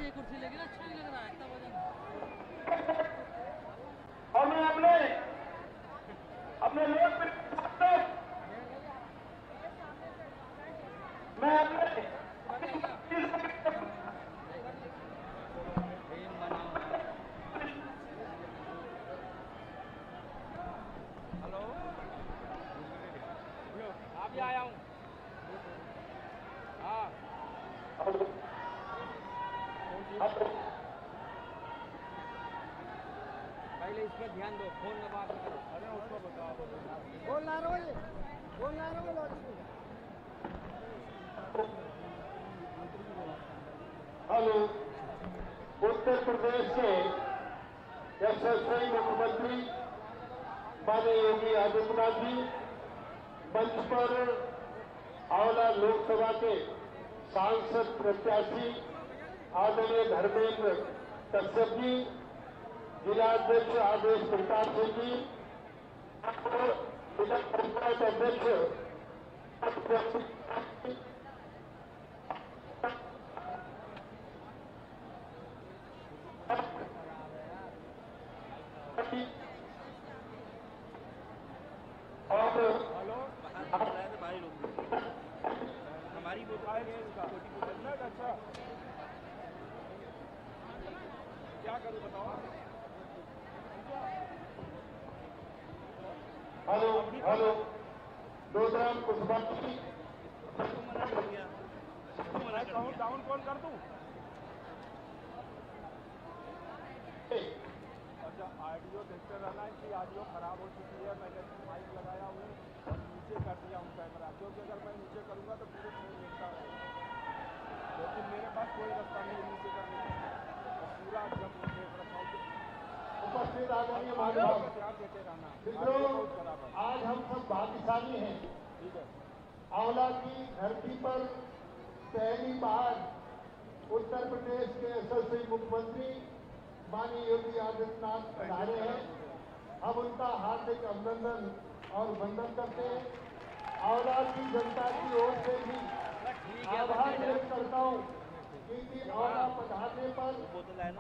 ये कुर्सी लेके ना अच्छा नहीं लग रहा है इतना वजन। और मैं अपने लोग मैं अपने हेलो, आप ही आया हूँ। हाँ, पहले इस पर ध्यान दो, फोन में बात करो। अरे उसको बताओ, बोल ना रहो हेलो, उत्तर प्रदेश के यशस्वी मुख्यमंत्री माननीय योगी आदित्यनाथ जी मंच पर आंवला लोकसभा के सांसद प्रत्याशी आदरणीय धर्मेंद्र कश्यप जी, जिलाध्यक्ष आदेश प्रताप सिंह जी, जिला पंचायत अध्यक्ष और हमारी बोतल अच्छा, क्या करूँ बताओ। हेलो डोडराम कुशवाहा डाउन कॉल कर दूँ। अच्छा, ऑडियो देखते रहना है कि ऑडियो खराब हो चुकी है। मैंने माइक लगाया हूँ और नीचे कर दिया हूँ कैमरा, क्योंकि अगर मैं नीचे करूँगा तो पूरे फोन देखता रहेगा, लेकिन मेरे पास कोई रास्ता नहीं नीचे करने का, तो पूरा जब देख रखा हूँ। उपस्थित आदरणीय ध्यान मानव देते रहना। मित्रों, आज हम सब भाग्यशाली हैं। ठीक है, आंवला की धरती पर पहली बार उत्तर प्रदेश के यशस्वी मुख्यमंत्री माननीय योगी आदित्यनाथ पधारे हैं। हम उनका हार्दिक अभिनंदन और वंदन करते हैं। आंवला की जनता की ओर से भी आभार व्यक्त करता हूँ, क्योंकि आंवला पधारने पर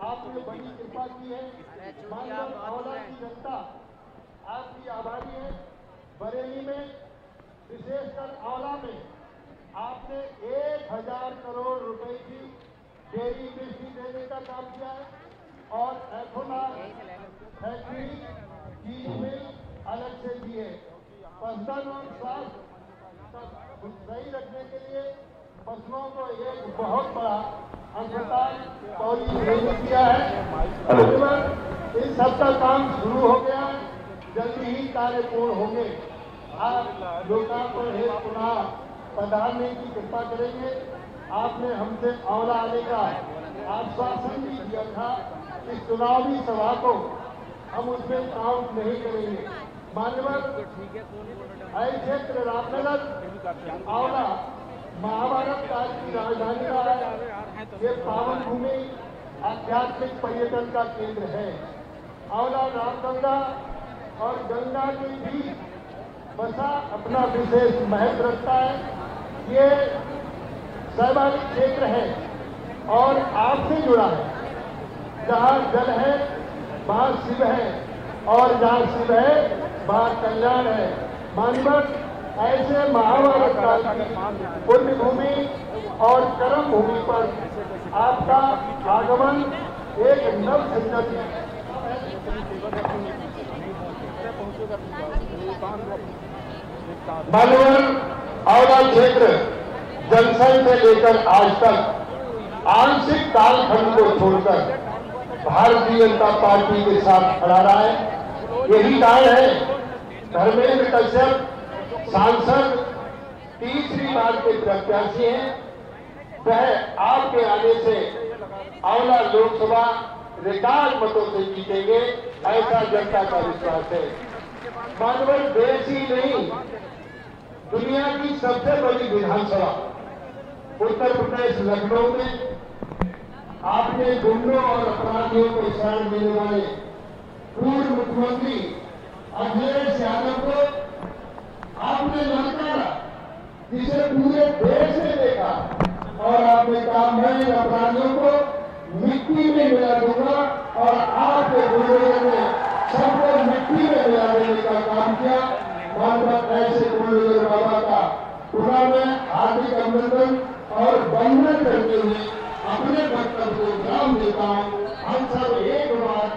आपने बड़ी कृपा की है। मानव आंवला की जनता आपकी आभारी है। बरेली में, विशेषकर आंवला में आपने 1000 करोड़ रुपए की डेयरी इंडस्ट्री देने का काम किया है और एथोनॉल फैक्ट्री, चीज मिल अलग से दिए। पशुधन और स्वास्थ्य सही रखने के लिए फसलों को एक बहुत बड़ा अस्पताल पौड़ी में किया है। इन सबका काम शुरू हो गया है, जल्दी ही कार्य पूर्ण होंगे। आप लोगों को एक पुनः पधारने की कृपा करेंगे। आपने हमसे आंवला आने का आश्वासन भी दिया था। इस चुनावी सभा को हम उसमें काउंट नहीं करेंगे। मान्यवर क्षेत्र रामनगर आंवला महाभारत काल की राजधानी का है। ये पावन भूमि आध्यात्मिक पर्यटन का केंद्र है। आंवला रामगंगा और गंगा के बीच बसा अपना विशेष महत्व रखता है। ये शैवालिक क्षेत्र है और आपसे जुड़ा है। जहाँ जल है वहाँ शिव है, और जहाँ शिव है वहाँ कल्याण है। मानव ऐसे महाभारत काल की पुण्य भूमि और कर्म भूमि पर आपका आगमन एक नव संगति मानव आंवला क्षेत्र जनसंघ से लेकर आज तक आंशिक कालखंड को छोड़कर भारतीय जनता पार्टी के साथ खड़ा रहा है। यही कारण है धर्मेंद्र कश्यप सांसद तीसरी बार के प्रत्याशी हैं। वह आपके आने से आंवला लोकसभा रिकॉर्ड मतों से जीतेंगे, ऐसा जनता का विश्वास है। मानव देश ही नहीं, दुनिया की सबसे बड़ी विधानसभा उत्तर प्रदेश लखनऊ में आपने गुंडों और अपराधियों को शरण देने वाले पूर्व मुख्यमंत्री अखिलेश यादव को आपने ललकारा, जिसे पूरे देश ने देखा, और आपने कहा मैं अपराधियों को मिट्टी में मिला दूंगा और आपके गुरुदेव ने सबको मिट्टी में मिला देने का काम किया। मानवत ऐसे गुरुदेव बाबा का पुनः मैं हार्दिक अभिनंदन और वंदन करते हुए अपने वक्तव्य को विराम देता हूँ। हम सब एक बार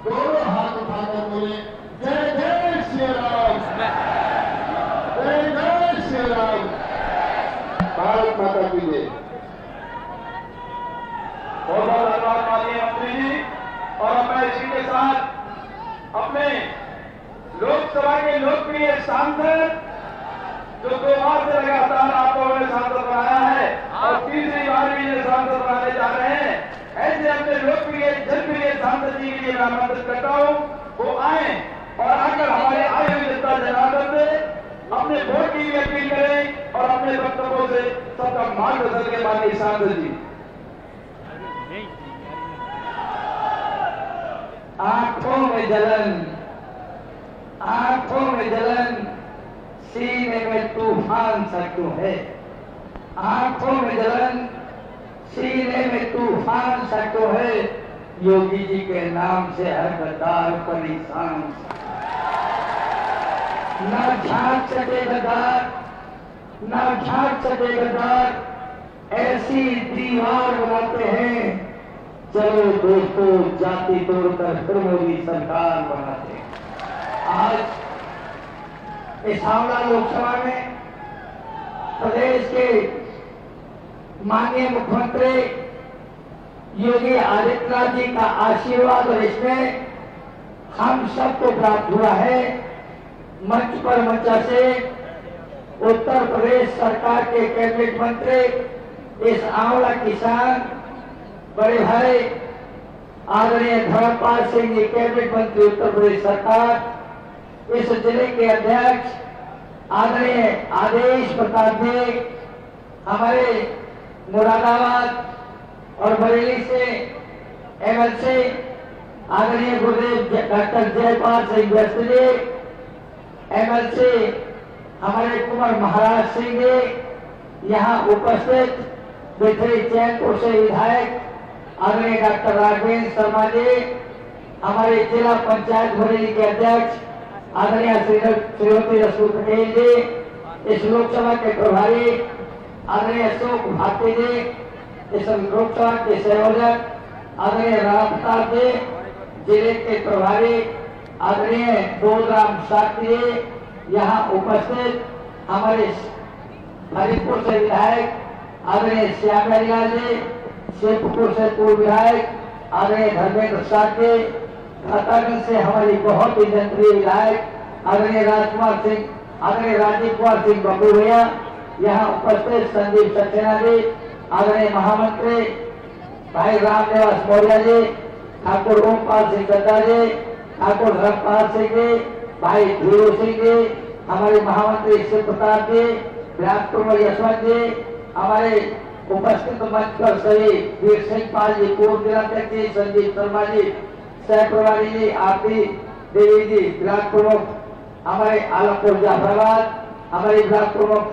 दोनों हाथ उठाकर बोले जय जय श्री राम, जय जय श्री राम। भारत माता की जय। बहुत बहुत धन्यवाद माननीय मंत्री जी। और मैं इसी के साथ अपने लोकसभा के लोकप्रिय सांसद जो 2 बार से लगातार आप लोगों ने सांसद बनाया है और तीसरी बार भी ये सांसद बनाने जा रहे हैं, ऐसे अपने लोकप्रिय जनप्रिय सांसद जी के लिए मैं आमंत्रित करता हूँ वो आए और आकर हमारे आए हुए जनता जनार्दन से अपने वोट की भी अपील करें और अपने वक्तव्यों से सबका मार्गदर्शन के माननीय सांसद जी। आंखों में जलन, आंखों में जलन, सीने में तूफान सा क्यों है। आंखों में जलन, सीने में तूफान सा क्यों है। योगी जी के नाम से हर गद्दार परेशान सा। न झांक सके गद्दार, न झांक सके गद्दार, ऐसी दीवार बनाते हैं। चलो दोस्तों जाति तोड़कर फिर मोदी सरकार बनाते हैं। आज इस हावड़ा लोकसभा में प्रदेश के माननीय मुख्यमंत्री योगी आदित्यनाथ जी का आशीर्वाद और इसमें हम सबको प्राप्त हुआ है। मंच पर मंचा से उत्तर प्रदेश सरकार के कैबिनेट मंत्री इस आंवला किसान बड़े भाई आदरणीय धर्मपाल सिंह जी कैबिनेट मंत्री उत्तर प्रदेश सरकार, इस जिले के अध्यक्ष आदरणीय आदेश प्रताप जी, हमारे मुरादाबाद और बरेली से एमएलसी आदरणीय गुरुदेव डॉक्टर जयपाल सिंह व्यस्त जी, एमएलसी हमारे कुंवर महाराज सिंह जी, यहाँ उपस्थित बिथरी चैनपुर से विधायक आदरणीय डॉक्टर राघवेंद्र शर्मा जी, हमारे जिला पंचायत बरेली के अध्यक्ष आदरणीय श्रीमती रसूल पटेल जी, इस लोकसभा के प्रभारी आदरणीय अशोक भारती जी, इस लोकसभा के संयोजक आदरणीय राम प्रताप जी, जिले के प्रभारी आदरणीय बोलराम शास्त्री जी, यहाँ उपस्थित हमारे हरिपुर से विधायक आदरणीय श्याम लाल जी, शेखपुर से पूर्व विधायक आदरणीय धर्मेंद्र शास्त्री, खतागंज से हमारी बहुत ही जनप्रिय विधायक आदरणीय राजकुमार सिंह, आदरणीय राजीव कुमार सिंह बब्बू भैया, यहाँ उपस्थित संदीप सक्सेना जी, आदरणीय महामंत्री भाई रामनिवास मौर्य जी, ठाकुर ओमपाल सिंह गद्दा जी, ठाकुर धर्मपाल सिंह जी, भाई धीरू सिंह जी, हमारे महामंत्री शिव प्रताप जी, बिलासपुर यशवंत जी, हमारे उपस्थित मंच पर सभी वीर सिंह पाल जी, पूर्व जिलाध्यक्ष जी, संजीव शर्मा जी, सह प्रभारी जी, आरती देवी जी, ब्लॉक प्रमुख हमारे आलमपुर जाफराबाद, हमारे ब्लॉक प्रमुख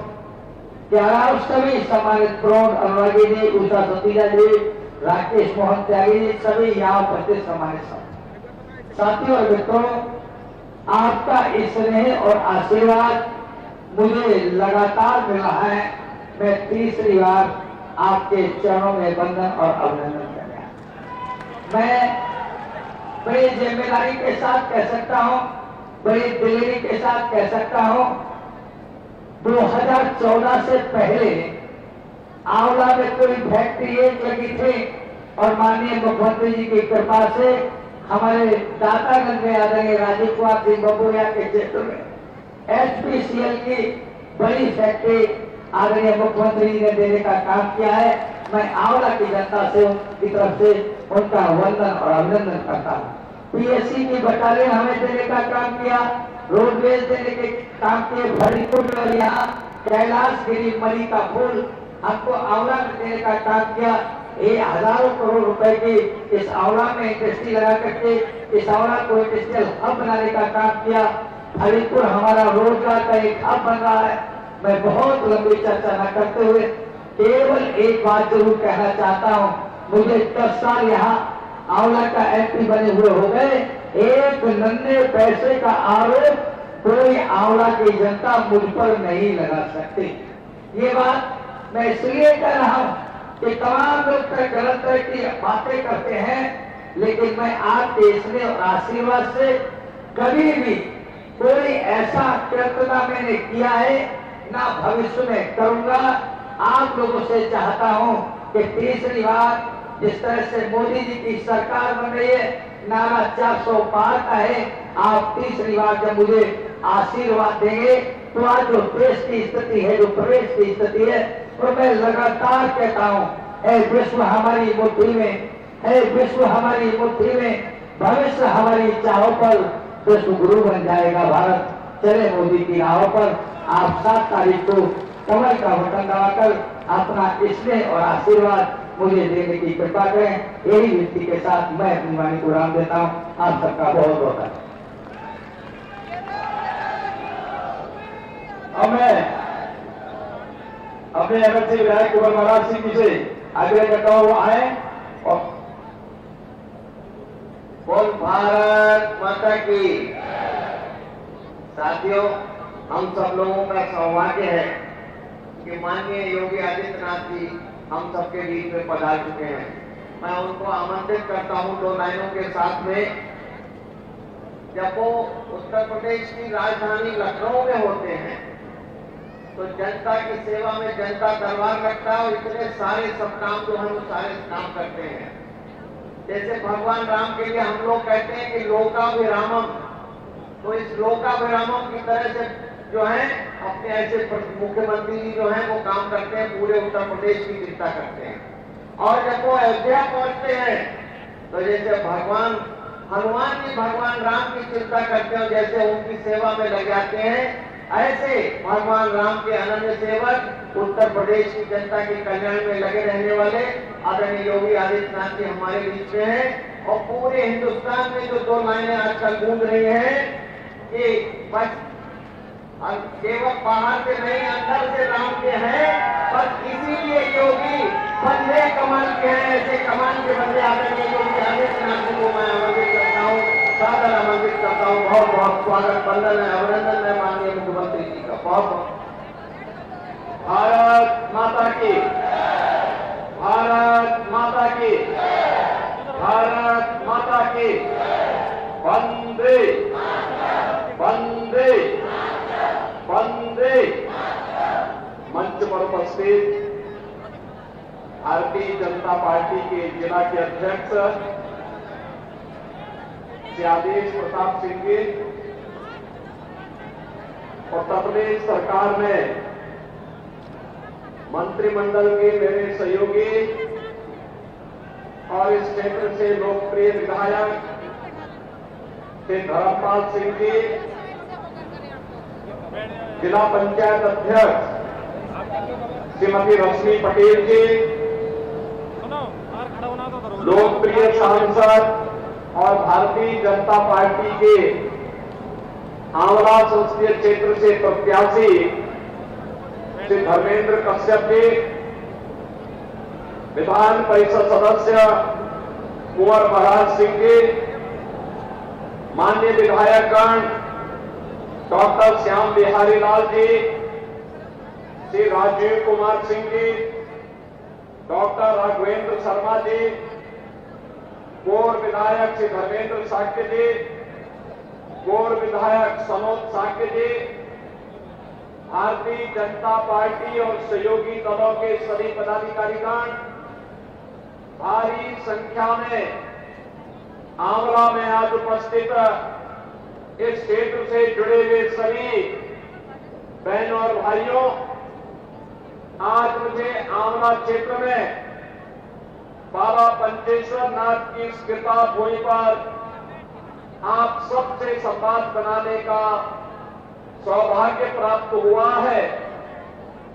के अलावा सभी सम्मानित प्रौढ़ अनुरागी जी, उषा सतीजा जी, राकेश मोहन त्यागी जी, सभी यहाँ उपस्थित सम्मानित साथियों और मित्रों, आपका स्नेह और आशीर्वाद मुझे लगातार मिला है। मैं तीसरी बार आपके चरणों में वंदन और अभिनंदन कर रहा हूं। मैं बड़ी जिम्मेदारी के साथ कह सकता हूं, बड़ी दिलेरी के साथ कह सकता हूं, 2014 से पहले आंवला में कोई फैक्ट्री एक लगी थी और माननीय मुख्यमंत्री जी की कृपा से हमारे दातागंज में आदरणीय राजीव कुमार सिंह बबूरिया के क्षेत्र में एचपीसीएल की बड़ी फैक्ट्री आदरणीय मुख्यमंत्री जी ने देने का काम किया है। मैं आंवला की जनता से उनकी तरफ से उनका वंदन और अभिनंदन करता हूँ। पीएससी की बटालियन हमें देने का काम किया, रोडवेज देने के काम किए, हरिपुर और यहाँ कैलाशगिरी मणि का फूल हमको आंवला में देने का काम किया। ये हजारों करोड़ रुपए की इस आंवला में इंडस्ट्री लगा करके इस आंवला को इंडस्ट्रियल हब बनाने का काम किया। हरिपुर हमारा रोजगार का एक हब बन रहा है। मैं बहुत लंबी चर्चा न करते हुए केवल एक बात जरूर कहना चाहता हूँ। मुझे 10 साल यहाँ आंवला का एमपी बने हुए हो गए, एक नन्हे पैसे का आरोप कोई आंवला की जनता मुझ पर नहीं लगा सकती। ये बात मैं इसलिए कह रहा हूं कि तमाम लोग गलत तरह की बातें करते हैं, लेकिन मैं आपके इसमें और आशीर्वाद से कभी भी कोई ऐसा कृत्य ना मैंने किया है, ना भविष्य में करूंगा। आप लोगों से चाहता हूं कि तीसरी बार जिस तरह से मोदी जी की सरकार बन रही है, नारा 400 पार का है, आप तीसरी बार जब मुझे आशीर्वाद देंगे तो आज जो देश की स्थिति है, जो प्रदेश की स्थिति है, तो मैं लगातार कहता हूं, है विश्व हमारी मुट्ठी में, है विश्व हमारी मुट्ठी में, भविष्य हमारी चाहों पर विश्व गुरु बन जाएगा भारत। चले मोदी की राहों पर। आप 7 तारीख को कमल का बटन दबाकर अपना स्नेह और आशीर्वाद मुझे देने की कृपा करें। यही विनती के साथ मैं अपनी वाणी को विराम देता हूं। आप सबका बहुत बहुत धन्यवाद। अब मैं अपने एमएलसी विधायक कुंवर महाराज सिंह जी से आग्रह करता हूं वो आए और बोल भारत माता की। साथियों, हम सब लोगों का सौभाग्य है कि माननीय योगी आदित्यनाथ जी हम सबके बीच में पधार चुके हैं। मैं उनको आमंत्रित करता हूं 2 लाइनों के साथ में। जब वो उत्तर प्रदेश की राजधानी लखनऊ में होते हैं तो जनता की सेवा में जनता दरबार लगता है और इतने सारे सब काम जो हम सारे काम करते हैं। जैसे भगवान राम के लिए हम लोग कहते हैं कि लोकाभिरामम, तो इस लोकाभिरामम की तरह से जो है अपने ऐसे मुख्यमंत्री जी जो है वो काम करते हैं, पूरे उत्तर प्रदेश की चिंता करते हैं। और जब वो अयोध्या पहुंचते हैं तो जैसे भगवान हनुमान जी भगवान राम की चिंता करते हैं, जैसे उनकी सेवा में लग जाते हैं, ऐसे भगवान राम के अनन्य सेवक उत्तर प्रदेश की जनता के कल्याण में लगे रहने वाले आदरणीय योगी आदित्यनाथ जी हमारे बीच में हैं। और पूरे हिंदुस्तान में जो 2 लाइनें आजकल गूंज रही हैं कि बस केवल बाहर से नहीं अंदर से राम के हैं, बस इसीलिए योगी बंदे कमाल के हैं। ऐसे कमाल के बंदे आदरणीय योगी आदित्यनाथ जी को मैं आमंत्रित करता हूँ, सादर आमंत्रित करता हूँ। बहुत बहुत स्वागत, वंदन है, अभिनंदन है माननीय मुख्यमंत्री जी का। बहुत बहुत भारत माता की, भारत माता की, भारत माता की। वंदे वंदे वंदे। मंच पर उपस्थित भारतीय जनता पार्टी के जिला के अध्यक्ष श्री आदेश प्रताप सिंह जी, उत्तर प्रदेश सरकार में मंत्रिमंडल के मेरे सहयोगी और इस क्षेत्र से लोकप्रिय विधायक श्री धर्मपाल सिंह जी, जिला पंचायत अध्यक्ष श्रीमती रश्मि पटेल जी, लोकप्रिय सांसद और भारतीय जनता पार्टी के आंवला संसदीय क्षेत्र से प्रत्याशी श्री धर्मेंद्र कश्यप जी, विधान परिषद सदस्य कुंवर महाराज सिंह जी, माननीय विधायकगण डॉक्टर श्याम बिहारी लाल जी, श्री राजीव कुमार सिंह जी, डॉक्टर राघवेंद्र शर्मा जी, पूर्व विधायक श्री धर्मेंद्र साक्य जी, पूर्व विधायक सनोज साक्य जी, भारतीय जनता पार्टी और सहयोगी दलों के सभी पदाधिकारीगण, भारी संख्या में आंवला में आज उपस्थित इस क्षेत्र से जुड़े हुए सभी बहनों और भाइयों, आज मुझे आंवला क्षेत्र में बाबा पंचेश्वर नाथ की कृपा भूमि पर आप सबसे संवाद बनाने का सौभाग्य प्राप्त हुआ है।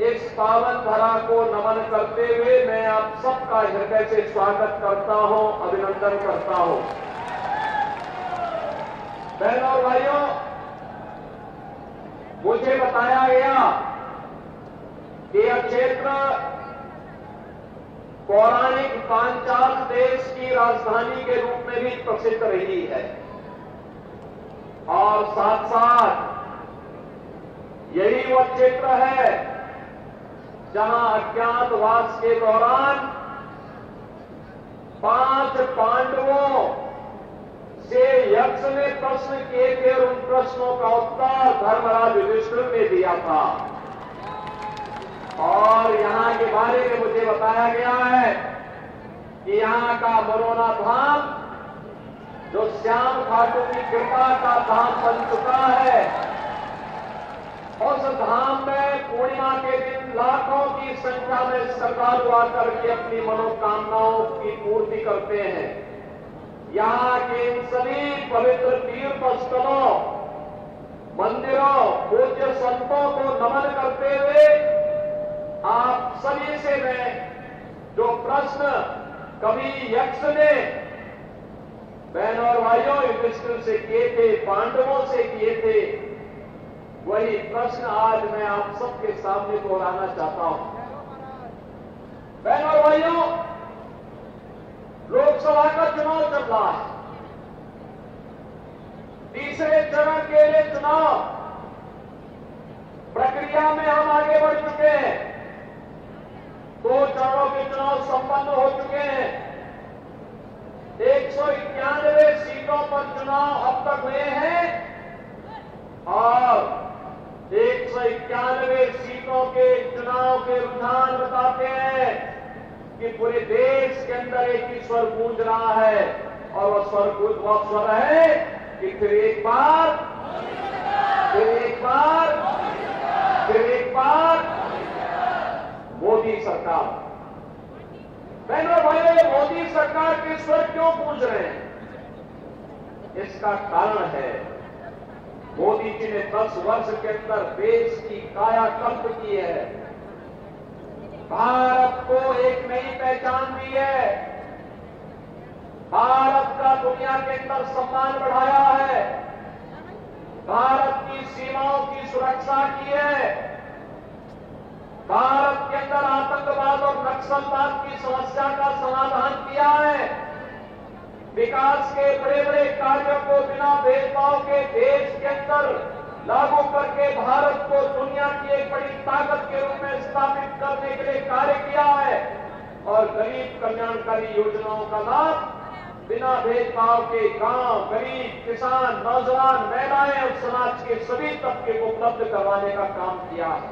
इस पावन धरा को नमन करते हुए मैं आप सबका हृदय से स्वागत करता हूं, अभिनंदन करता हूं। बहनों और भाइयों, मुझे बताया गया कि यह क्षेत्र पौराणिक पांचाल देश की राजधानी के रूप में भी प्रसिद्ध रही है और साथ साथ यही वह क्षेत्र है जहां अज्ञातवास के दौरान 5 पांडवों से यक्ष ने प्रश्न किए थे और उन प्रश्नों का उत्तर धर्मराज युधिष्ठिर ने दिया था। और यहां के बारे में मुझे बताया गया है कि यहां का मरोना धाम जो श्याम ठाकुर की कृपा का धाम बन चुका है, उस धाम में पूर्णिमा के दिन लाखों की संख्या में श्रद्धालु आकर के अपनी मनोकामनाओं की पूर्ति करते हैं। यहाँ के इन सभी पवित्र तीर्थ स्थलों, मंदिरों, पूज्य संतों को नमन करते हुए आप सभी से मैं जो प्रश्न कभी यक्ष ने बहनों और भाइयों युधिष्ठिर से किए थे, पांडवों से किए थे, वही प्रश्न आज मैं आप सबके सामने दोहराना चाहता हूं। बहनों और भाइयों, लोकसभा का चुनाव चल रहा है। तीसरे चरण के लिए चुनाव प्रक्रिया में हम आगे बढ़ चुके हैं। 2 चरणों के चुनाव संपन्न हो चुके हैं। 191 सीटों पर चुनाव अब तक हुए हैं और 191 सीटों के चुनाव के रुझान बताते हैं कि पूरे देश के अंदर एक ही स्वर गूंज रहा है और वह स्वर है कि फिर एक बार मोदी सरकार। बहनों भाइयों, मोदी सरकार के स्वर क्यों गूंज रहे हैं? इसका कारण है मोदी जी ने 10 वर्ष के अंदर देश की कायाकल्प की है, भारत को एक नई पहचान दी है, भारत का दुनिया के अंदर सम्मान बढ़ाया है, भारत की सीमाओं की सुरक्षा की है, भारत के अंदर आतंकवाद और नक्सलवाद की समस्या का समाधान किया है, विकास के बड़े बड़े कार्यों को बिना भेदभाव के देश के अंदर लागू करके भारत को दुनिया की एक बड़ी ताकत के रूप में स्थापित करने के लिए कार्य किया है और गरीब कल्याणकारी योजनाओं का लाभ बिना भेदभाव के गांव, गरीब, किसान, नौजवान, महिलाएं और समाज के सभी तबके को उपलब्ध करवाने का काम किया है।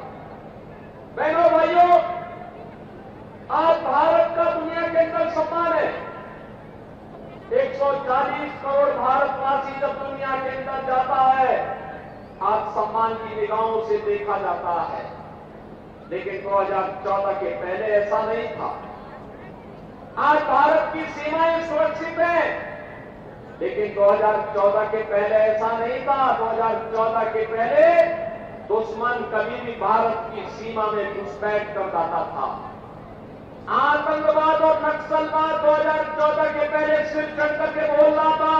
बहनों भाइयों, आज भारत का दुनिया के अंदर सम्मान है। 140 करोड़ भारतवासी जब दुनिया के अंदर जाता है, आज सम्मान की निगाहों से देखा जाता है, लेकिन 2014 के पहले ऐसा नहीं था। आज भारत की सीमाएं सुरक्षित हैं, लेकिन 2014 के पहले ऐसा नहीं था। 2014 के पहले दुश्मन कभी भी भारत की सीमा में घुसपैठ कर जाता था। आतंकवाद और नक्सलवाद 2014 के पहले सिर चढ़ करके बोल रहा था।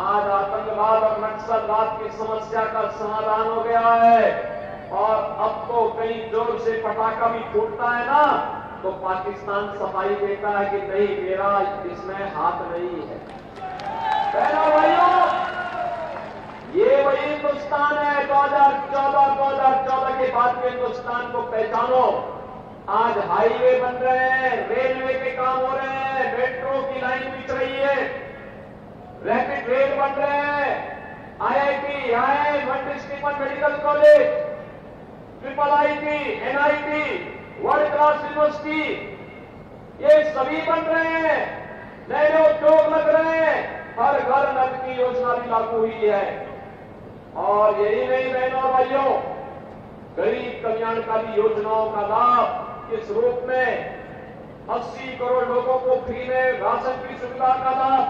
आज आतंकवाद और नक्सलवाद की समस्या का समाधान हो गया है और अब तो कहीं जोर से पटाखा भी फूटता है ना, तो पाकिस्तान सफाई देता है कि नहीं, मेरा इसमें हाथ नहीं है। बहनों भाइयों, ये वही हिंदुस्तान है 2014 के बाद के हिंदुस्तान को पहचानो। आज हाईवे बन रहे हैं, रेलवे के काम हो रहे हैं, मेट्रो की लाइन बिछ रही है, रैपिड रेल बन रहे हैं, IIT, IIM, multi medical college, IIT, NIT, world class university, ये सभी बन रहे हैं, नए नए उद्योग लग रहे हैं, हर घर नल की योजना भी लागू हुई है। और यही नहीं बहनों और भाइयों, गरीब कल्याणकारी योजनाओं का लाभ इस रूप में 80 करोड़ लोगों को फ्री में राशन की सुविधा का लाभ,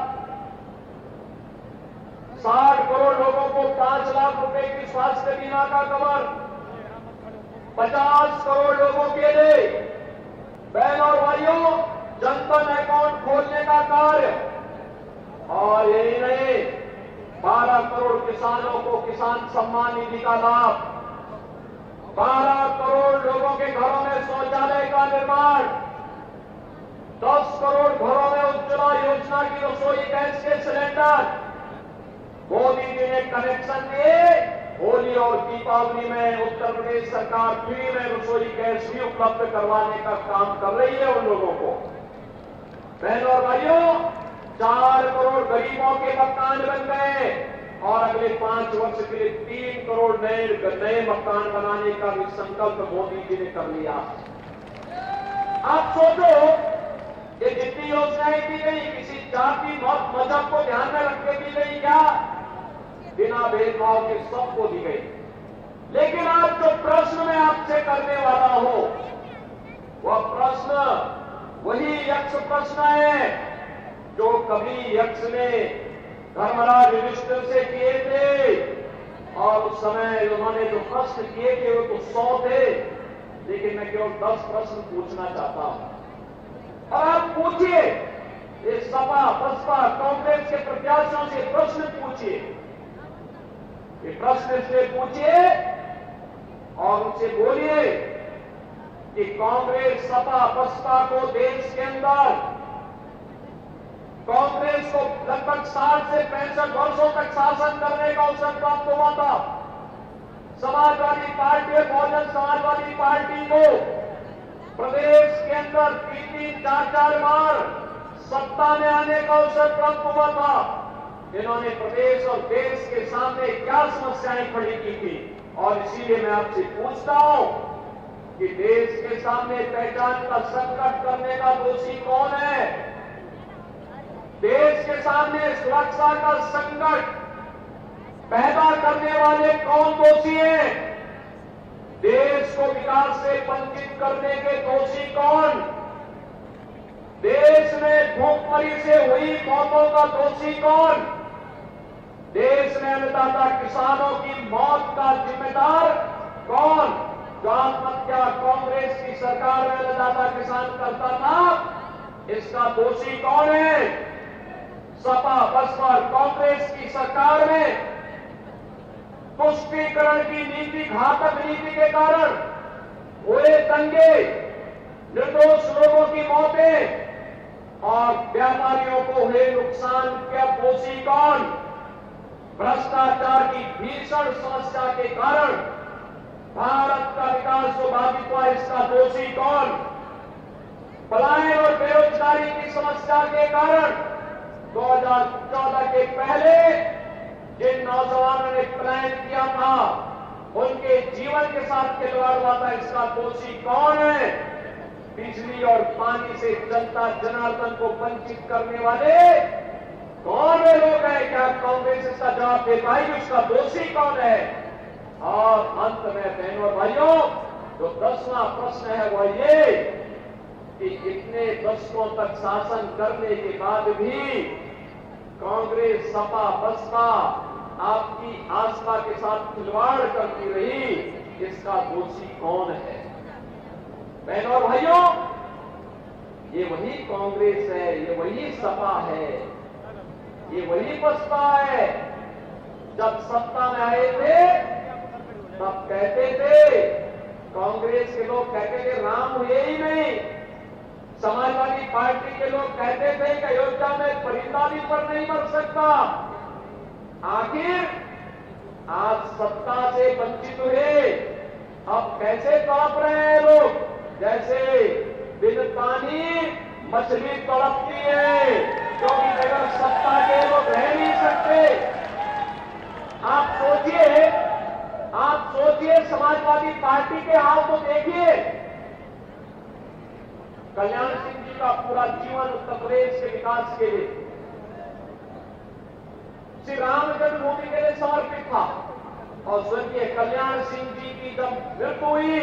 60 करोड़ लोगों को 5 लाख रुपए की स्वास्थ्य बीमा का कवर, 50 करोड़ लोगों के लिए बहनों और भाइयों जनधन अकाउंट खोलने का कार्य, और यही नहीं 12 करोड़ किसानों को किसान सम्मान निधि का लाभ, 12 करोड़ लोगों के घरों में शौचालय का निर्माण, 10 करोड़ घरों में उज्ज्वला योजना की रसोई गैस के सिलेंडर मोदी जी ने कनेक्शन दिए। होली और दीपावली में उत्तर प्रदेश सरकार फ्री में रसोई गैस भी उपलब्ध करवाने का काम कर रही है उन लोगों को। बहनों और भाइयों, 4 करोड़ गरीबों के मकान बन गए और अगले 5 वर्ष के लिए 3 करोड़ नए मकान बनाने का भी संकल्प मोदी जी ने कर लिया। आप सोचो, ये जितनी योजनाएं दी गई किसी जाति मत मजहब को ध्यान में रख के दी गई क्या? बिना भेदभाव के सबको दी गई। लेकिन आज जो प्रश्न मैं आपसे करने वाला हूं वह प्रश्न वही यक्ष प्रश्न है जो कभी यक्ष ने धर्मराज युधिष्ठिर से किए थे और उस समय उन्होंने जो प्रश्न किए थे वो तो 100 थे, लेकिन मैं केवल 10 प्रश्न पूछना चाहता हूं। और आप पूछिए, ये सपा बसपा कांग्रेस के प्रत्याशियों से प्रश्न पूछिए, ये प्रश्न इसलिए पूछिए और उनसे बोलिए कि कांग्रेस सपा बसपा को देश के अंदर कांग्रेस को लगभग 60 से 65 वर्षों तक शासन करने का अवसर प्राप्त हुआ था। समाजवादी पार्टी और बहुजन समाजवादी पार्टी को प्रदेश के अंदर 3-3, 4-4 बार सत्ता में आने का अवसर प्राप्त हुआ था। इन्होंने प्रदेश और देश के सामने क्या समस्याएं खड़ी की थी और इसीलिए मैं आपसे पूछता हूं कि देश के सामने पहचान का संकट करने का दोषी कौन है? देश के सामने सुरक्षा का संकट पैदा करने वाले कौन दोषी हैं? देश को विकास से वंचित करने के दोषी कौन? देश में भूखमरी से हुई मौतों का दोषी कौन? देश में अन्नदाता किसानों की मौत का जिम्मेदार कौन? जो आत्महत्या कांग्रेस की सरकार में अन्नदाता किसान करता था, इसका दोषी कौन है? सपा बसपा कांग्रेस की सरकार में तुष्टीकरण की नीति, घातक नीति के कारण हुए दंगे, निर्दोष लोगों की मौतें और व्यापारियों को हुए नुकसान का दोषी कौन? भ्रष्टाचार की भीषण समस्या के कारण भारत का विकास जो बाधित हुआ, इसका दोषी कौन? पलायन और बेरोजगारी की समस्या के कारण 2014 के पहले जिन नौजवानों ने पलायन किया था, उनके जीवन के साथ खिलवाड़ हुआ था, इसका दोषी कौन है? बिजली और पानी से जनता जनार्दन को वंचित करने वाले कौन वे लोग हैं? क्या कांग्रेस इसका जवाब दे पाएगी? उसका दोषी कौन है? और अंत में बहनों और भाइयों, जो 10वां प्रश्न है वह ये कि इतने दशकों तक शासन करने के बाद भी कांग्रेस सपा बसपा आपकी आस्था के साथ खिलवाड़ करती रही, इसका दोषी कौन है? बहनों और भाइयों, ये वही कांग्रेस है, ये वही सपा है, ये वही बसपा है। जब सत्ता में आए थे तब कहते थे, कांग्रेस के लोग कहते थे राम हुए ही नहीं, समाजवादी पार्टी के लोग कहते थे कि अयोध्या में परिंदा भी पर नहीं मर सकता। आखिर आज सत्ता से वंचित हुए, अब कैसे तड़प रहे हैं लोग? जैसे बिन पानी मछली तड़पती है, क्योंकि बगैर सत्ता के लोग रह नहीं सकते। आप सोचिए समाजवादी पार्टी के हाल को देखिए। कल्याण सिंह जी का पूरा जीवन उत्तर प्रदेश के विकास के लिए, श्री राम जन्मभूमि के लिए समर्पित था और स्वर्गीय कल्याण सिंह जी की जब मृत्यु हुई,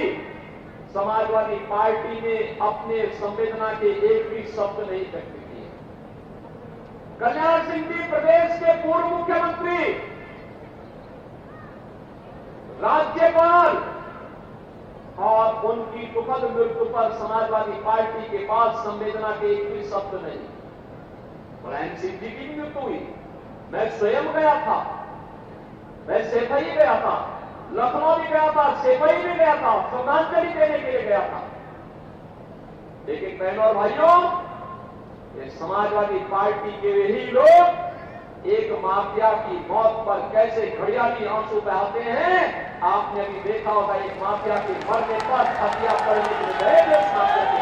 समाजवादी पार्टी ने अपने संवेदना के एक भी शब्द नहीं व्यक्त किए। कल्याण सिंह जी प्रदेश के पूर्व मुख्यमंत्री, राज्यपाल, और उनकी दुखद मृत्यु पर समाजवादी पार्टी के पास संवेदना के एक भी शब्द नहीं। मुलायम सिंह जी की मृत्यु हुई, मैं स्वयं गया था, मैं सेफई गया था, लखनऊ भी गया था, सेफई भी गया था, श्रद्धांजलि देने के लिए गया था। लेकिन बहनों और भाइयों, ये समाजवादी पार्टी के ही लोग एक माफिया की मौत पर कैसे घड़ियाली आंसू बहाते हैं। आपने अभी देखा होगा एक माफिया के मरने पर हत्या करने के लिए इस माफिया के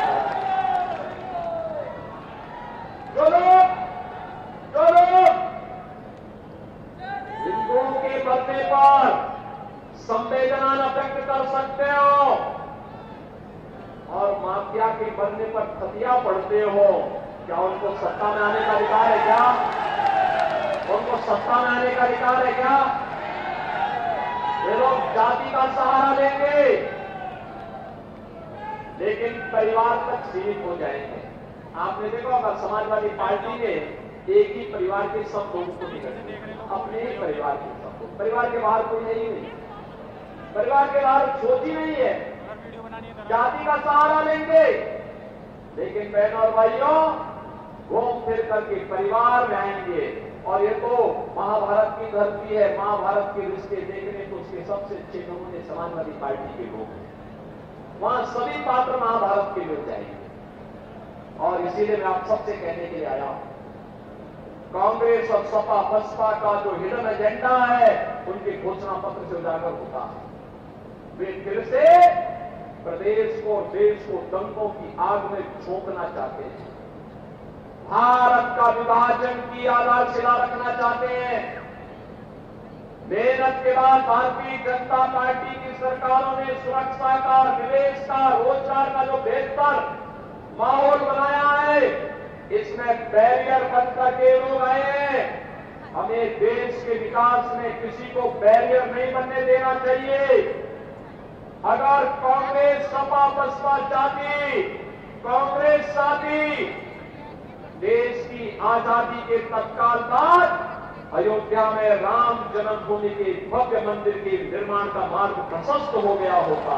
जो लोग हिंदुओं के मरने पर संवेदना न व्यक्त कर सकते हो और माफिया के मरने पर हत्या पढ़ते हो, क्या उनको सत्ता में आने का अधिकार है? क्या उनको सत्ता में आने का अधिकार है? क्या ये लोग जाति का सहारा लेंगे लेकिन परिवार तक सीमित हो जाएंगे। आपने देखा होगा समाजवादी पार्टी ने एक ही परिवार के सब लोगों को निकलते, अपने ही परिवार के सब लोग, परिवार के बाहर कोई नहीं, परिवार के बाहर सोच ही नहीं है, जाति का सहारा लेंगे। लेकिन बहनों और भाइयों, घूम फिर करके परिवार में आएंगे और ये तो महाभारत की धरती है, महाभारत के रिश्ते देखने तो उसके सबसे अच्छे नमूने समाजवादी पार्टी के लोग हैं। वहां सभी पात्र महाभारत के मिल जाएंगे और इसीलिए मैं आप सबसे कहने के लिए आया हूं, कांग्रेस और सपा बसपा का जो हिडन एजेंडा है उनके घोषणा पत्र से उजागर होता है। वे फिर से प्रदेश को, देश को दंगों की आग में झोंकना चाहते हैं, भारत का विभाजन की आधारशिला रखना चाहते हैं। मेहनत के बाद भारतीय जनता पार्टी की सरकारों ने सुरक्षा का, निवेश का, रोजगार का जो बेहतर माहौल बनाया है, इसमें बैरियर बन करके लोग आए हैं। हमें देश के विकास में किसी को बैरियर नहीं बनने देना चाहिए। अगर कांग्रेस सपा बसपा चाहती, कांग्रेस चाहती देश की आजादी के तत्काल बाद अयोध्या में राम जन्मभूमि के भव्य मंदिर के निर्माण का मार्ग प्रशस्त हो गया होता।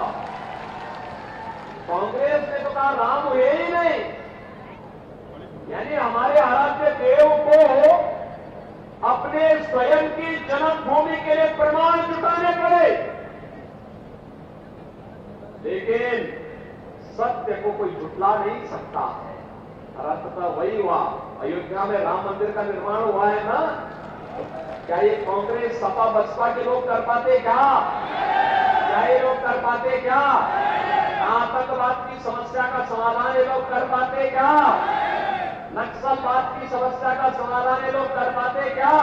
कांग्रेस ने तो कहा राम हुए ही नहीं, यानी हमारे आराध्य देव को अपने स्वयं की जन्मभूमि के लिए प्रमाण जुटाने पड़े। लेकिन सत्य को कोई झुटला नहीं सकता है। अर्थतः वही हुआ, अयोध्या में राम मंदिर का निर्माण हुआ है ना। क्या ये कांग्रेस सपा बसपा के लोग कर पाते? क्या ये लोग कर पाते? क्या आतंकवाद की समस्या का समाधान ये लोग कर पाते? क्या नक्सलवाद की समस्या का समाधान ये लोग कर पाते? क्या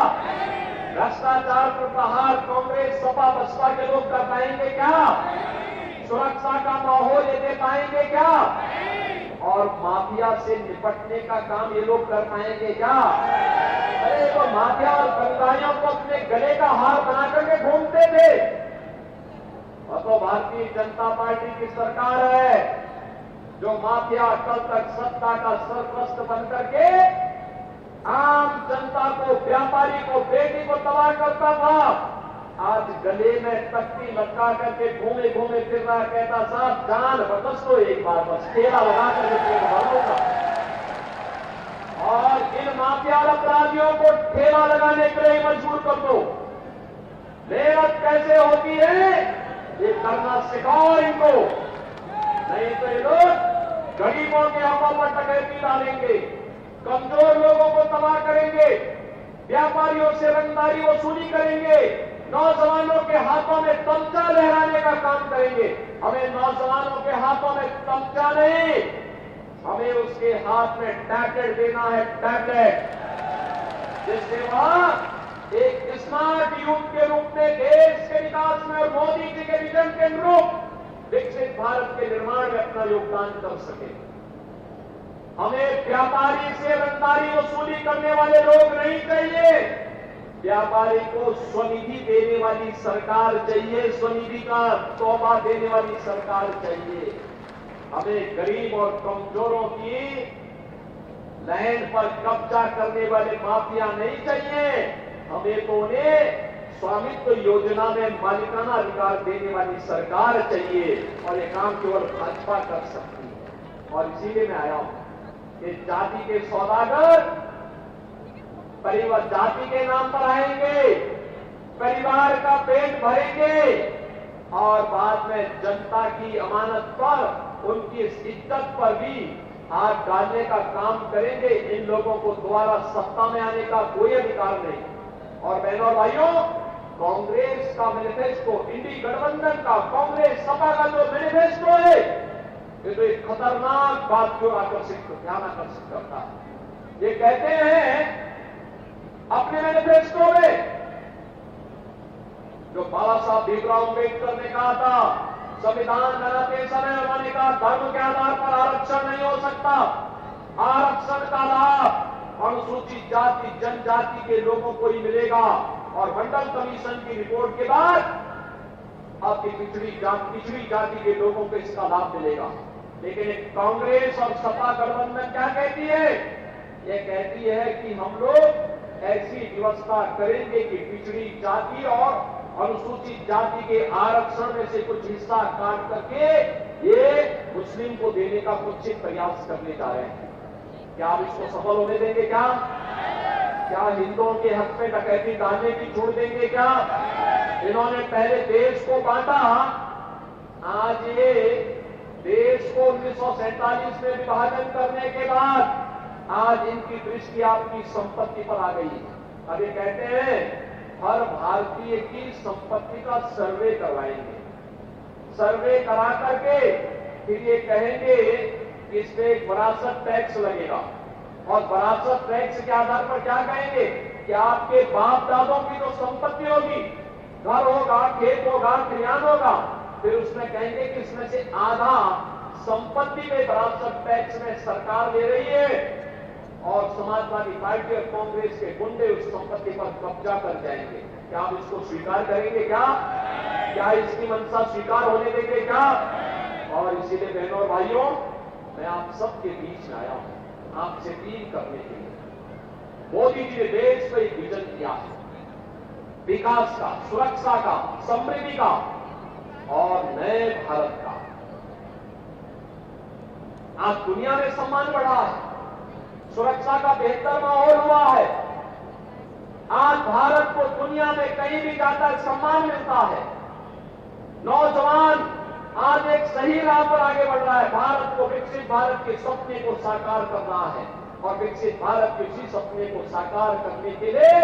भ्रष्टाचार पर प्रहार कांग्रेस सपा बसपा के लोग कर पाएंगे? क्या सुरक्षा का माहौल ये दे पाएंगे? क्या और माफिया से निपटने का काम ये लोग कर पाएंगे? क्या अरे तो माफिया और दंगाइयों को अपने गले का हार बना करके घूमते थे। और तो भारतीय जनता पार्टी की सरकार है जो माफिया कल तक सत्ता का सरपरस्त बन करके आम जनता को, व्यापारी को, बेटी को तबाह करता था। आज गले में तख्ती लटका करके घूमे घूमे फिर रहा, कहता साहब जान बदस दो एक बार, बस ठेला लगा करके पेट भर लो। और इन माफिया अपराधियों को ठेला लगाने के लिए मजबूर कर दो। मेहनत कैसे होती है ये करना सिखाओ इनको, नहीं तो ये लोग गरीबों के हाथों पर टकैती डालेंगे, कमजोर लोगों को तबाह करेंगे, व्यापारियों से रंगदारी वसूली करेंगे, नौजवानों के हाथों में तमचा लहराने का काम करेंगे। हमें नौजवानों के हाथों में तमचा नहीं, हमें उसके हाथ में टैबलेट देना है, टैबलेट, जिससे वह एक स्मार्ट यूथ के रूप में देश के विकास में और मोदी जी के विजन के अनुरूप विकसित भारत के निर्माण में अपना योगदान कर सके। हमें व्यापारी से रंगदारी वसूली करने वाले लोग नहीं चाहिए, व्यापारी को स्वनिधि देने वाली सरकार चाहिए, स्वनिधि का तोहफा देने वाली सरकार चाहिए। हमें गरीब और कमजोरों की लैंड पर कब्जा करने वाले माफिया नहीं चाहिए, हमें तो उन्हें स्वामित्व योजना में मालिकाना अधिकार देने वाली सरकार चाहिए और ये काम केवल भाजपा कर सकती है। और इसीलिए मैं आया हूं कि जाति के सौदागर परिवार जाति के नाम पर आएंगे, परिवार का पेट भरेंगे और बाद में जनता की अमानत पर, उनकी इज्जत पर भी हाथ डालने का काम करेंगे। इन लोगों को दोबारा सत्ता में आने का कोई अधिकार नहीं। और बहनों और भाइयों, कांग्रेस का मैनिफेस्टो, इंडी गठबंधन का, कांग्रेस सपा का जो मैनिफेस्टो है, ये तो एक खतरनाक बात को ध्यान आकर्षित करता है। ये कहते हैं अपने मैनिफेस्टो में, जो बाबा साहब भीमराव अम्बेडकर ने कहा था, संविधान बनाते समय उन्होंने कहा धर्म के आधार पर आरक्षण नहीं हो सकता, आरक्षण का लाभ अनुसूचित जाति जनजाति के लोगों को ही मिलेगा। और मंडल कमीशन की रिपोर्ट के बाद आपकी पिछड़ी जाति के लोगों को इसका लाभ मिलेगा। लेकिन कांग्रेस और सपा गठबंधन क्या कहती है? ये कहती है कि हम लोग ऐसी व्यवस्था करेंगे कि पिछड़ी जाति और अनुसूचित जाति के आरक्षण में से कुछ हिस्सा काट करके ये मुस्लिम को देने का कुछ प्रयास करने जा रहे हैं। क्या आप इसको सफल होने देंगे? क्या हिंदुओं के हक में डकैती डालने की छोड़ देंगे? क्या इन्होंने पहले देश को बांटा, आज ये देश को 1947 में विभाजन करने के बाद आज इनकी दृष्टि आपकी संपत्ति पर आ गई। अब ये कहते हैं हर भारतीय की संपत्ति का सर्वे करवाएंगे, सर्वे करा करके फिर ये कहेंगे कि इस पे एक विरासत टैक्स लगेगा। और विरासत टैक्स के आधार पर क्या कहेंगे कि आपके बाप दादों की जो संपत्ति होगी, घर होगा, खेत होगा, खलिहान होगा, फिर उसमें कहेंगे कि इसमें से आधा संपत्ति में विरासत टैक्स में सरकार ले रही है और समाजवादी पार्टी और कांग्रेस के गुंडे उस संपत्ति पर कब्जा कर जाएंगे। क्या आप इसको स्वीकार करेंगे? क्या इसकी मंशा स्वीकार होने देंगे? क्या? और इसीलिए बहनों और भाइयों, मैं आप सबके बीच में आया हूं आपसे अपील करने के लिए। मोदी जी ने देश को एक विजन किया है, विकास का, सुरक्षा का, समृद्धि का और नए भारत का। आज दुनिया में सम्मान बढ़ा है, सुरक्षा का बेहतर माहौल हुआ है। आज भारत को दुनिया में कहीं भी जाकर सम्मान मिलता है। नौजवान आज एक सही राह पर आगे बढ़ रहा है। भारत को विकसित भारत के सपने को साकार करना है और विकसित भारत के इसी सपने को साकार करने के लिए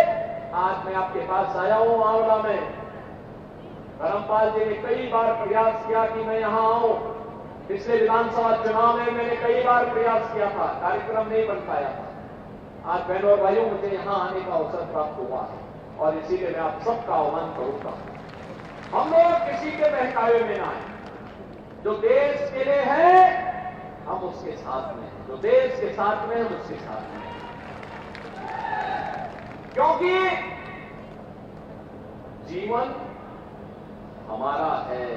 आज मैं आपके पास आया हूं आंवला में। धर्मपाल जी ने कई बार प्रयास किया कि मैं यहां आऊं। पिछले विधानसभा चुनाव में मैंने कई बार प्रयास किया था, कार्यक्रम नहीं बन पाया था। आज बहनों और भाइयों, मुझे यहां आने का अवसर प्राप्त हुआ है और इसीलिए मैं आप सबका आह्वान करूंगा, हम लोग किसी के बहकावे में ना आए। जो देश के लिए है हम उसके साथ में, जो देश के साथ में हम उसके साथ में, क्योंकि जीवन हमारा है,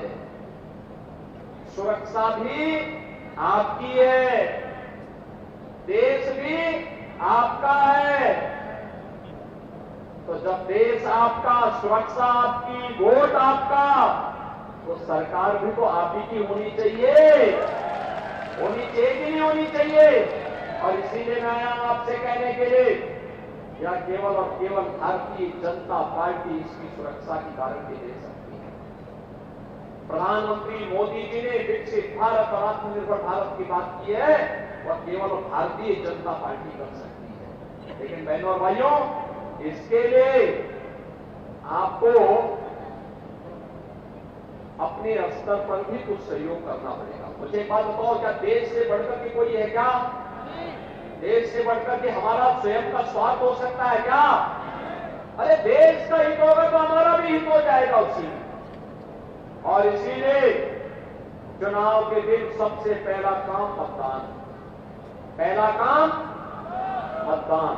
सुरक्षा भी आपकी है, देश भी आपका है। तो जब देश आपका, सुरक्षा आपकी, वोट आपका, तो सरकार भी तो आप ही की होनी चाहिए कि नहीं होनी चाहिए? और इसीलिए मैं आया आपसे कहने के लिए, या केवल और केवल भारतीय जनता पार्टी इसकी सुरक्षा की गारंटी दे सकती है। प्रधानमंत्री मोदी जी ने विकसित भारत और आत्मनिर्भर भारत की बात की है, वह केवल भारतीय जनता पार्टी कर सकती है। लेकिन बहनों और भाइयों, इसके लिए आपको अपने स्तर पर भी कुछ सहयोग करना पड़ेगा। मुझे एक बात बताओ, क्या देश से बढ़कर के कोई है? क्या देश से बढ़कर के हमारा स्वयं का स्वार्थ हो सकता है? क्या? अरे देश का हित होगा तो हमारा भी हित हो जाएगा उसी में। और इसीलिए चुनाव के दिन सबसे पहला काम मतदान, पहला काम मतदान,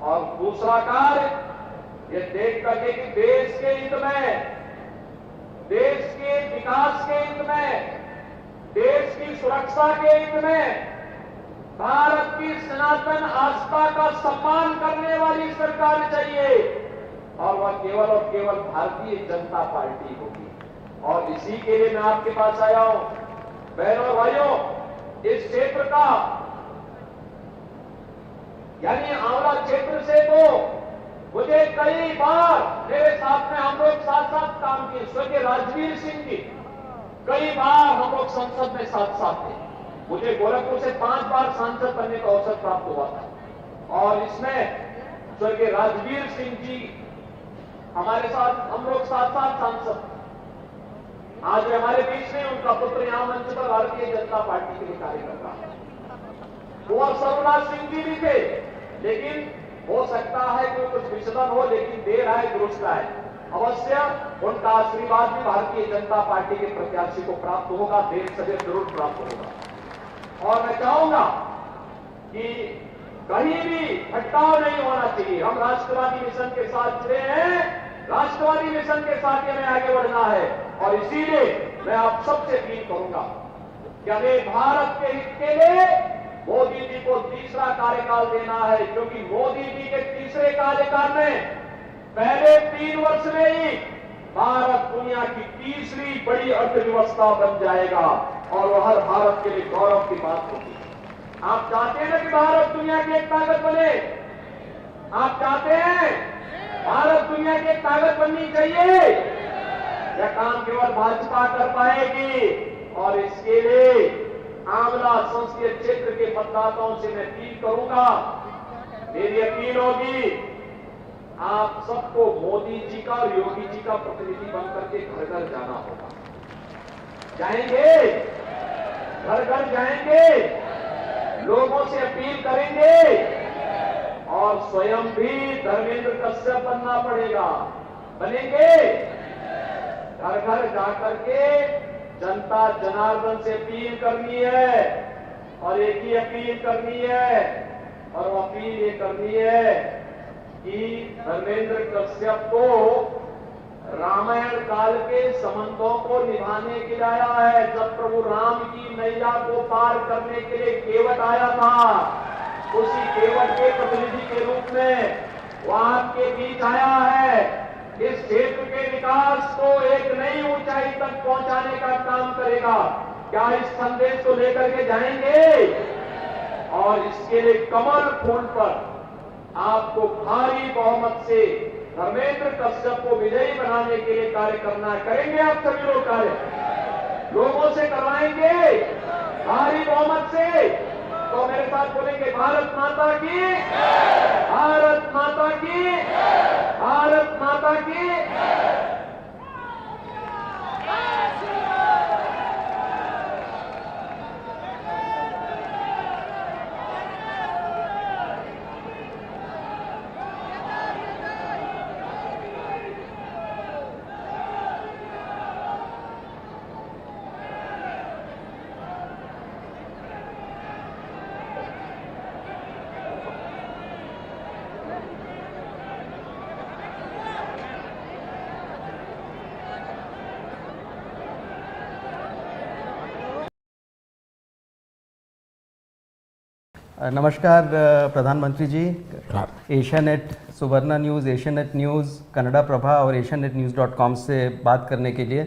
और दूसरा कार्य ये देख करके कि देश के हित में, देश के विकास के हित में, देश की सुरक्षा के हित में, भारत की सनातन आस्था का सम्मान करने वाली सरकार चाहिए और वह केवल और केवल भारतीय जनता पार्टी होगी। और इसी के लिए मैं आपके पास आया हूं। बहनों और भाइयों, इस क्षेत्र का यानी आंवला क्षेत्र से तो मुझे कई बार मेरे साथ में हम लोग साथ साथ काम किए, स्वर्गीय राजवीर सिंह जी, कई बार हम लोग संसद में साथ साथ थे। मुझे गोरखपुर से 5 बार सांसद बनने का अवसर प्राप्त हुआ था, और इसमें स्वर्गीय राजवीर सिंह जी हमारे साथ, हम लोग 7 सांसद, आज वे हमारे बीच में, उनका पुत्र यहां मंच पर भारतीय जनता पार्टी के लिए कार्य कर रहा है। वो सर्वनाथ सिंह जी भी थे, लेकिन हो सकता है कि कुछ विचलन हो, लेकिन देर आए दुरुस्त आए। अवश्य उनका आशीर्वाद भी भारतीय जनता पार्टी के प्रत्याशी को प्राप्त होगा, देर से देर जरूर प्राप्त होगा। और मैं चाहूंगा कि कहीं भी भटकाव नहीं होना चाहिए। हम राष्ट्रवादी मिशन के साथ जुड़े हैं, राष्ट्रवादी मिशन के साथ हमें आगे बढ़ना है, और इसीलिए मैं आप सबसे अपील करूंगा कि हमें भारत के हित के लिए मोदी जी को तीसरा कार्यकाल देना है, क्योंकि मोदी जी के तीसरे कार्यकाल में पहले 3 वर्ष में ही भारत दुनिया की तीसरी बड़ी अर्थव्यवस्था बन जाएगा, और वह हर भारत के लिए गौरव की बात होगी। आप चाहते हैं ना कि भारत दुनिया की एक ताकत बने? आप चाहते हैं भारत दुनिया की एक ताकत बननी चाहिए? यह काम केवल भाजपा कर पाएगी, और इसके लिए आंवला संसदीय क्षेत्र के मतदाताओं से मैं अपील करूंगा, मेरी अपील होगी, आप सबको मोदी जी का और योगी जी का प्रतिनिधि बनकर के घर घर जाना होगा। जाएंगे, घर घर जाएंगे, लोगों से अपील करेंगे, और स्वयं भी धर्मेंद्र कश्यप बनना पड़ेगा। बनेंगे? घर घर जाकर के जनता जनार्दन से अपील करनी है, और एक ही अपील करनी है, और वो अपील ये करनी है कि धर्मेंद्र कश्यप को रामायण काल के संबंधों को निभाने के लिए आया है। जब प्रभु राम की नैया को पार करने के लिए केवट आया था, उसी केवट के प्रतिनिधि के रूप में वो आपके बीच आया है। इस क्षेत्र के विकास को एक नई ऊंचाई तक पहुंचाने का काम करेगा। क्या इस संदेश को लेकर के जाएंगे? और इसके लिए कमल फूल पर आपको भारी बहुमत से धर्मेंद्र कश्यप को विजयी बनाने के लिए कार्य करना है। करेंगे आप सभी लोग कार्य? लोगों से करवाएंगे भारी बहुमत से? तो मेरे साथ बोलेंगे, भारत माता की, भारत माता की, भारत माता की। नमस्कार प्रधानमंत्री जी। एशियानेट सुवर्णा न्यूज़, एशियानेट न्यूज़, कन्नड़ा प्रभा और asianetnews.com से बात करने के लिए